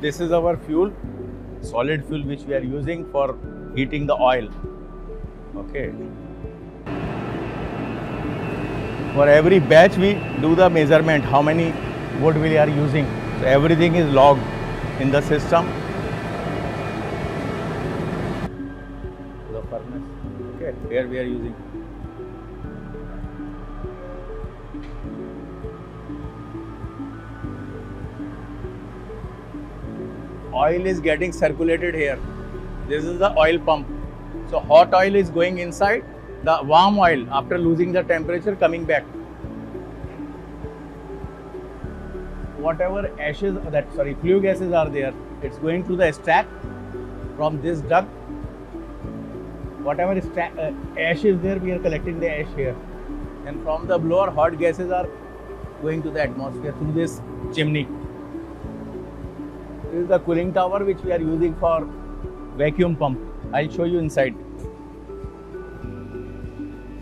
This is our fuel, solid fuel which we are using for heating the oil. Okay. For every batch we do the measurement, how many wood we are using. So everything is logged in the system. The furnace. Okay, here we are using. Oil is getting circulated here. This is the oil pump. So hot oil is going inside, the warm oil after losing the temperature coming back. Whatever ashes, flue gases are there, it's going to the stack from this duct. Whatever ash is there, we are collecting the ash here. And from the blower, hot gases are going to the atmosphere through this chimney. This is the cooling tower which we are using for vacuum pump. I'll show you inside.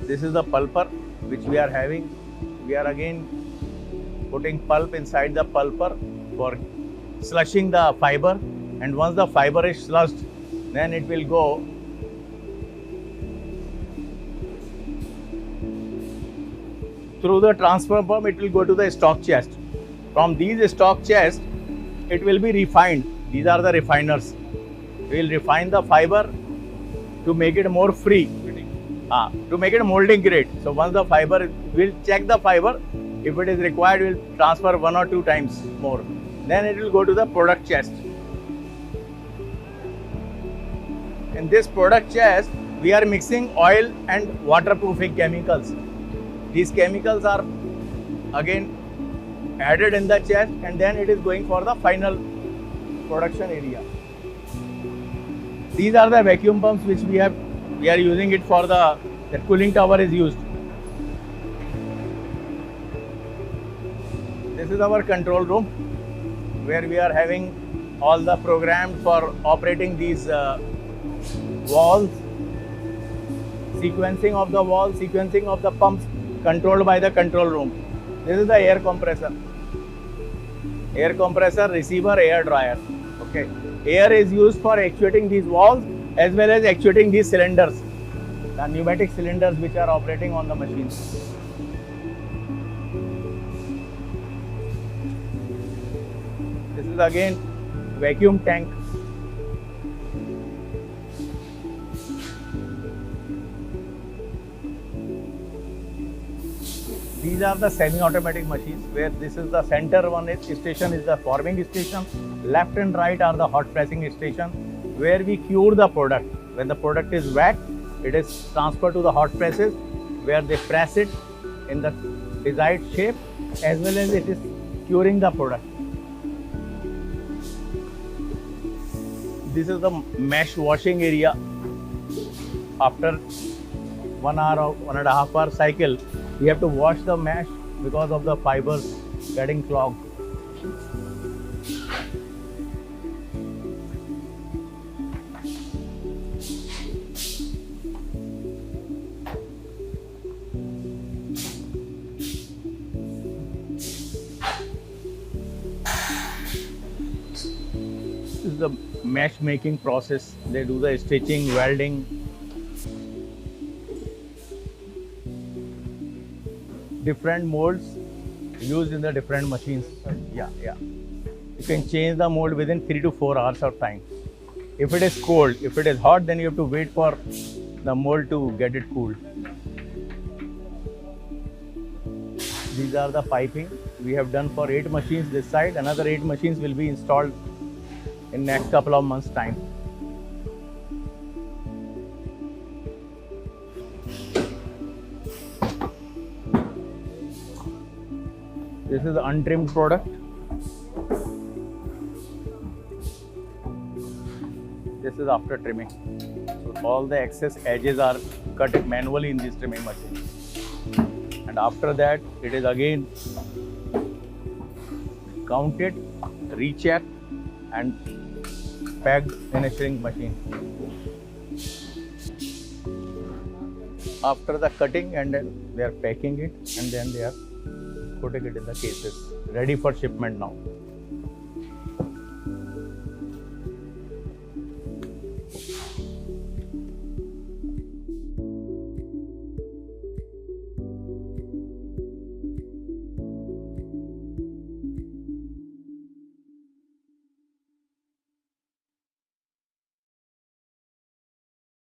This is the pulper which we are having. We are again putting pulp inside the pulper for slushing the fiber, and once the fiber is slushed, then it will go through the transfer pump. It will go to the stock chest. From these stock chests, it will be refined. These are the refiners. We will refine the fiber to make it more free, to make it molding grade. So once the fiber, we'll check the fiber. If it is required, we'll transfer 1 or 2 times more. Then it will go to the product chest. In this product chest, we are mixing oil and waterproofing chemicals. These chemicals are again added in the chest, and then it is going for the final production area. These are the vacuum pumps which we are using it for the cooling tower is used. This is our control room where we are having all the programs for operating these valves, sequencing of the valves, sequencing of the pumps controlled by the control room. This is the air compressor. Air compressor, receiver, air dryer. Okay. Air is used for actuating these valves as well as actuating these cylinders, the pneumatic cylinders which are operating on the machines. This is again vacuum tank. These are the semi-automatic machines where this is the center one station is the forming station. Left and right are the hot pressing station where we cure the product. When the product is wet, it is transferred to the hot presses where they press it in the desired shape as well as it is curing the product. This is the mesh washing area. After 1 hour or 1.5 hour cycle, we have to wash the mesh because of the fibers getting clogged. This is the mesh making process. They do the stitching, welding. Different molds used in the different machines. Yeah. You can change the mold within 3 to 4 hours of time. If it is cold, if it is hot, then you have to wait for the mold to get it cooled. These are the piping we have done for 8 machines this side. Another 8 machines will be installed in next couple of months' time. This is the untrimmed product. This is after trimming. So all the excess edges are cut manually in this trimming machine. And after that, it is again counted, rechecked and packed in a shrink machine. After the cutting, and then they are packing it, and then they are putting it in the cases, ready for shipment now.